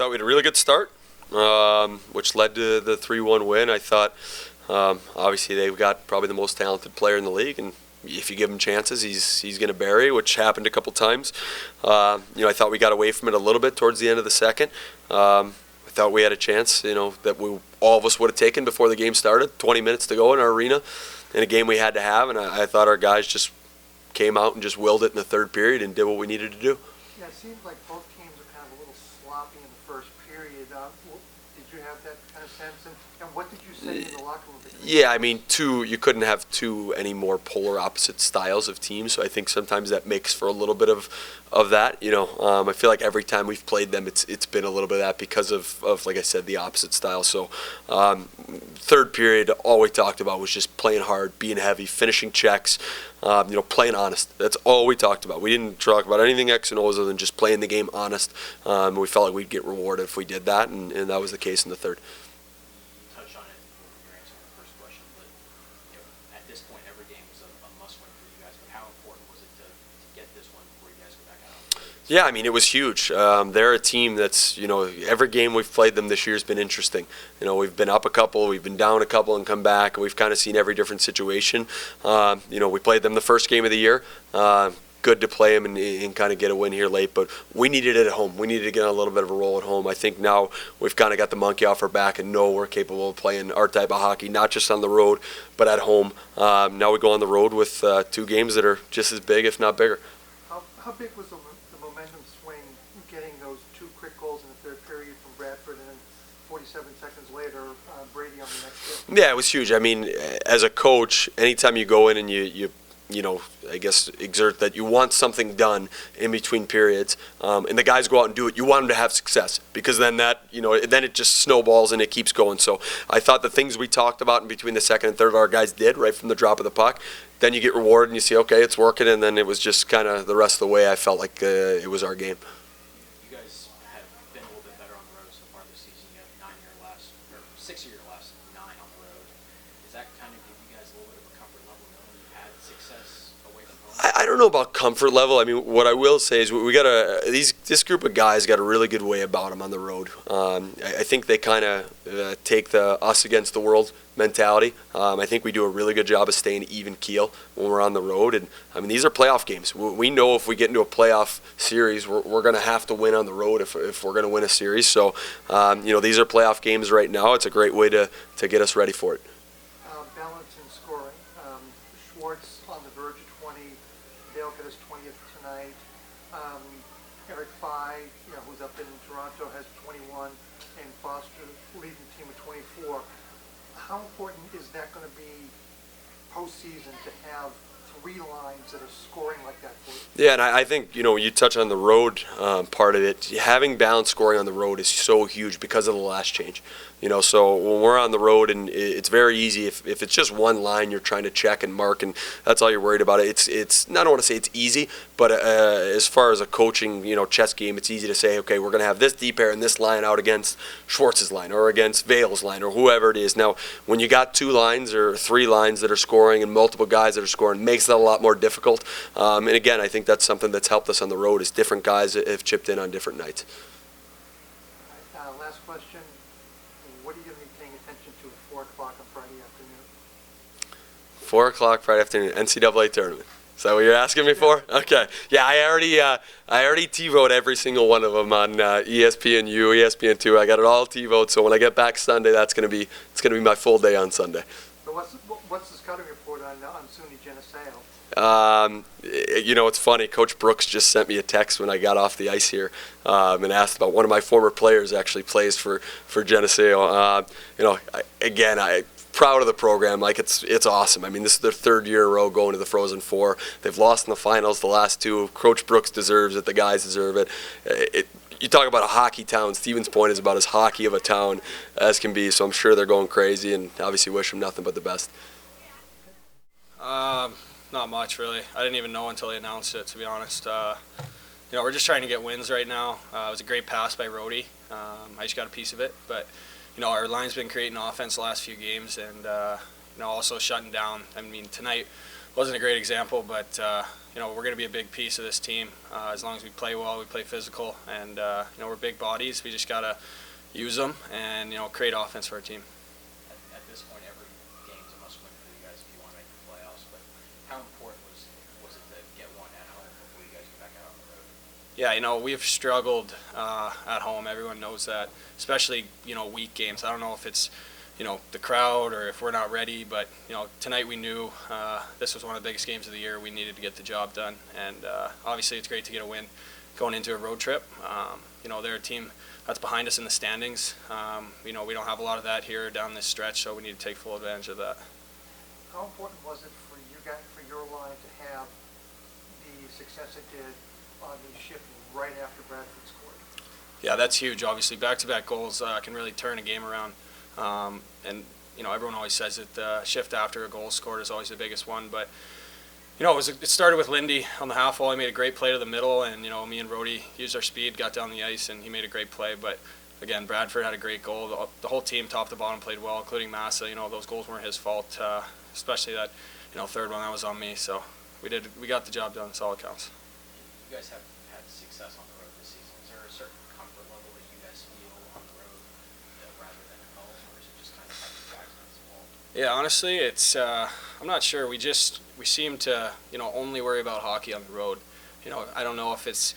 thought we had a really good start, which led to the 3-1 win. I thought, obviously, they've got probably the most talented player in the league, and if you give him chances, he's going to bury, which happened a couple times. I thought we got away from it a little bit towards the end of the second. I thought we had a chance, that all of us would have taken before the game started. 20 minutes to go in our arena, in a game we had to have, and I thought our guys just came out and just willed it in the third period and did what we needed to do. Yeah, it seems like both teams are kind of a little sloppy in the first period. Did you have that kind of sense? And what did you say in the locker room? Yeah, I mean, you couldn't have two any more polar opposite styles of teams, so I think sometimes that makes for a little bit of that. I feel like every time we've played them, it's been a little bit of that because of like I said, the opposite style. So third period, all we talked about was just playing hard, being heavy, finishing checks, playing honest. That's all we talked about. We didn't talk about anything X and O's other than just playing the game honest. We felt like we'd get rewarded if we did that, and that was the case in the third. Touch on it when you're answering the first question, but at this point, every game was a must-win for you guys. But how important was it to get this one before you guys go back out? Yeah, I mean, it was huge. They're a team that's, every game we've played them this year has been interesting. We've been up a couple, we've been down a couple and come back, and we've kind of seen every different situation. We played them the first game of the year. Good to play them and kind of get a win here late, but we needed it at home. We needed to get a little bit of a roll at home. I think now we've kind of got the monkey off our back and know we're capable of playing our type of hockey, not just on the road, but at home. Now we go on the road with two games that are just as big, if not bigger. How big was the momentum swing getting those two quick goals in the third period from Bradford and then 47 seconds later, Brady on the next hit? Yeah, it was huge. I mean, as a coach, anytime you go in and you I guess exert that you want something done in between periods, and the guys go out and do it, you want them to have success, because then then it just snowballs and it keeps going. So I thought the things we talked about in between the second and third, our guys did right from the drop of the puck. Then you get rewarded and you see, okay, it's working, and then it was just kind of the rest of the way I felt like it was our game. You guys have been a little bit better on the road so far this season. You have 6 of your last 9 on the road. Does that kind of give you guys a little bit of a comfort level knowing you've had success away from home? I don't know about comfort level. I mean, what I will say is we got this group of guys got a really good way about them on the road. I think they kind of take the us against the world mentality. I think we do a really good job of staying even keel when we're on the road. And I mean, these are playoff games. We know if we get into a playoff series, we're going to have to win on the road if we're going to win a series. So, these are playoff games right now. It's a great way to get us ready for it. Balance in scoring. Schwartz on the verge of 20. Vail got his 20th tonight. Eric Fye, who's up in Toronto, has 21, and Foster leading the team with 24. How important is that going to be postseason to have 3 lines that are scoring like that for you? Yeah, and I think, you touch on the road part of it. Having balanced scoring on the road is so huge because of the last change. So when we're on the road, and it's very easy if it's just one line you're trying to check and mark, and that's all you're worried about. It's I don't want to say it's easy, but as far as a coaching chess game, it's easy to say, okay, we're going to have this deep pair and this line out against Schwartz's line or against Vail's line or whoever it is. Now, when you got 2 lines or 3 lines that are scoring and multiple guys that are scoring, it makes it a lot more difficult. And again, I think that's something that's helped us on the road is different guys that have chipped in on different nights. Last question. What are you going to be paying attention to at 4 o'clock on Friday afternoon? 4 o'clock Friday afternoon, NCAA tournament. Is that what you're asking me for? Okay. Yeah, I already TiVoed every single one of them on ESPNU, ESPN2. I got it all TiVoed. So when I get back Sunday, it's gonna be my full day on Sunday. So what's the scouting report on SUNY Geneseo? It's funny. Coach Brooks just sent me a text when I got off the ice here and asked about one of my former players actually plays for Geneseo. I'm proud of the program. Like it's awesome. I mean, this is their 3rd year in a row going to the Frozen Four. They've lost in the finals the last 2. Coach Brooks deserves it. The guys deserve it. You talk about a hockey town. Stevens Point is about as hockey of a town as can be. So I'm sure they're going crazy, and obviously wish them nothing but the best. Not much, really. I didn't even know until they announced it, to be honest. We're just trying to get wins right now. It was a great pass by Rhodey. I just got a piece of it. But, our line's been creating offense the last few games and, also shutting down. I mean, tonight wasn't a great example, but you know, we're going to be a big piece of this team. As long as we play well, we play physical, and you know, we're big bodies. We just got to use them and, you know, create offense for our team. At this point, every game's a must-win for you guys if you want to make the playoffs. But how important was it to get one at home before you guys get back out on the road? Yeah, you know, we've struggled at home. Everyone knows that, especially, you know, week games. I don't know if it's, you know, the crowd or if we're not ready, but, you know, tonight we knew this was one of the biggest games of the year. We needed to get the job done, and obviously it's great to get a win going into a road trip. You know, they're a team that's behind us in the standings. You know, we don't have a lot of that here down this stretch, so we need to take full advantage of that. How important was it for you guys, for your line, to have the success it did on the shift right after Bradford scored? Yeah, that's huge. Obviously, back-to-back goals can really turn a game around. And, you know, everyone always says that the shift after a goal scored is always the biggest one. But, you know, it started with Lindy on the half wall. He made a great play to the middle, and, you know, me and Brody used our speed, got down the ice, and he made a great play. But, again, Bradford had a great goal. The whole team, top to bottom, played well, including Massa. You know, those goals weren't his fault, especially that, you know, third one. That was on me. So we got the job done. That's all that counts. You guys have had success on the road this season. Is there a certain comfort level that you guys feel on the road rather than at home, or is it just kind of having your backs against the wall? Yeah, honestly, it's I'm not sure. We seem to, you know, only worry about hockey on the road. You know, I don't know if it's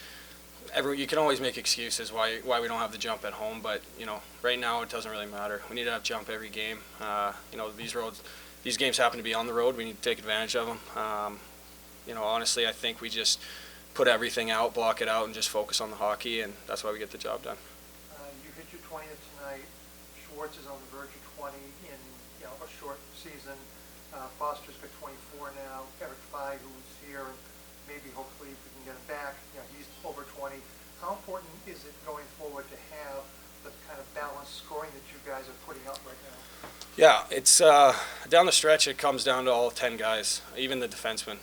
you can always make excuses why we don't have the jump at home, but, you know, right now it doesn't really matter. We need to have jump every game. You know, these games happen to be on the road. We need to take advantage of them. You know, honestly, I think we just put everything out, block it out, and just focus on the hockey, and that's why we get the job done. You hit your 20th tonight. Schwartz is on the verge of 20 in, you know, a short season. Foster's got 24 now. Eric Fye, who's here, and maybe hopefully if we can get him back, you know, he's over 20. How important is it going forward to have the kind of balanced scoring that you guys are putting up right now? Yeah, it's down the stretch. It comes down to all 10 guys, even the defensemen.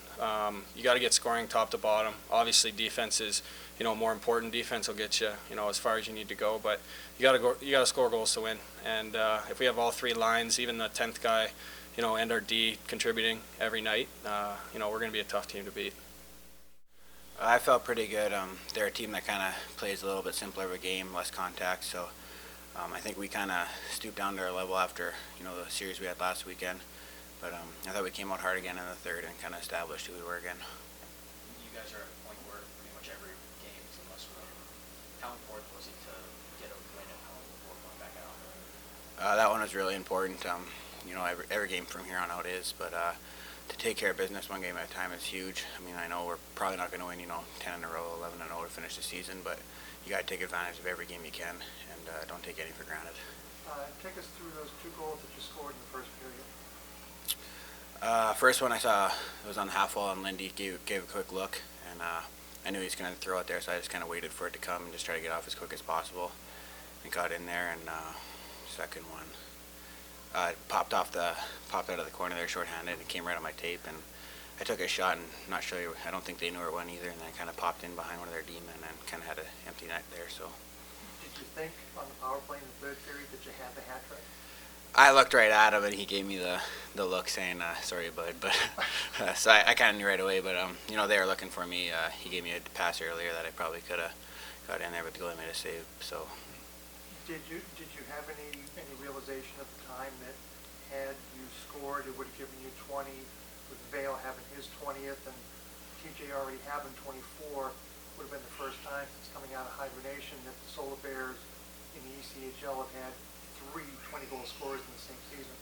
You got to get scoring top to bottom. Obviously, defense is, you know, more important. Defense will get you, you know, as far as you need to go. But you got to score goals to win. And if we have all three lines, even the 10th guy, you know, and our D contributing every night, you know, we're going to be a tough team to beat. I felt pretty good. They're a team that kind of plays a little bit simpler of a game, less contact. So I think we kind of stooped down to our level after, you know, the series we had last weekend. But I thought we came out hard again in the third and kind of established who we were again. You guys are at a point where pretty much every game is a must-win. How important was it to get a win at home before going back out on the road? That one was really important. You know, every game from here on out is, but to take care of business one game at a time is huge. I mean, I know we're probably not going to win, you know, 10 in a row, 11 in a row to finish the season, but you got to take advantage of every game you can, and don't take any for granted. Take us through those two goals that you scored in the first period. First one I saw, it was on the half wall, and Lindy gave a quick look, and I knew he was going to throw it there, so I just kind of waited for it to come and just try to get off as quick as possible, and got in there. And second one, it popped out of the corner there shorthanded and came right on my tape, and I took a shot, and I don't think they knew where it went either, and then I kind of popped in behind one of their D-men and kind of had an empty net there. So. Did you think on the power play in the third period that you had the hat trick? I looked right at him, and he gave me the look saying, sorry, bud. But so I kind of knew right away. But, you know, they were looking for me. He gave me a pass earlier that I probably could have got in there, but the goalie made a save. So. Did you have any realization at the time that had you scored, it would have given you 20, with Vail having his 20th and TJ already having 24, would have been the first time since coming out of hibernation that the Solar Bears in the ECHL have had 3 20-goal scorers in the same season?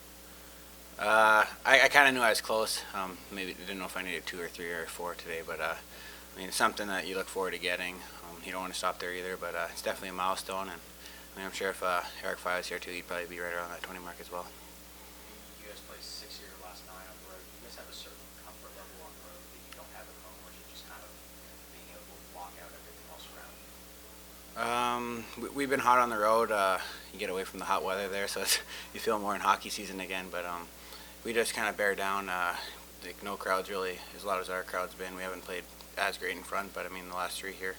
I kind of knew I was close. Maybe didn't know if I needed 2 or 3 or 4 today, but I mean, it's something that you look forward to getting. You don't want to stop there either, but it's definitely a milestone, and I mean, I'm sure if Eric Fye was here too, he'd probably be right around that 20 mark as well. You guys played 6 of your last 9 on the road. You guys have a certain comfort level on the road that you don't have at home, or is it just kind of being able to block out everything else around you? We've been hot on the road. You get away from the hot weather there, so you feel more in hockey season again. But we just kind of bear down. Like no crowds really, as loud as our crowd's been. We haven't played as great in front, but I mean the last 3 here,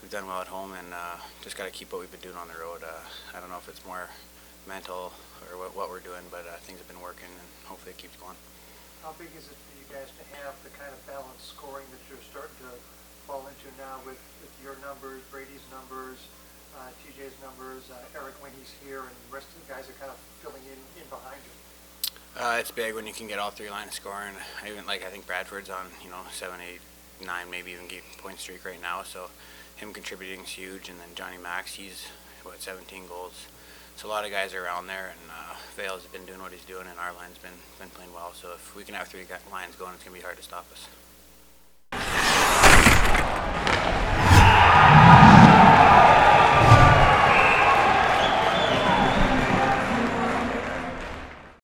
we've done well at home, and just got to keep what we've been doing on the road. I don't know if it's more mental or what we're doing, but things have been working, and hopefully it keeps going. How big is it for you you guys to have the kind of balanced scoring that you're starting to fall into now with your numbers, Brady's numbers, TJ's numbers, Eric when he's here, and the rest of the guys are kind of filling in behind you. It's big when you can get all three lines scoring. I think Bradford's on 7, 8, 9, maybe even point streak right now. So him contributing is huge. And then Johnny Max, he's 17 goals. So a lot of guys are around there, and Vail's been doing what he's doing, and our line's been playing well. So if we can have three lines going, it's gonna be hard to stop us.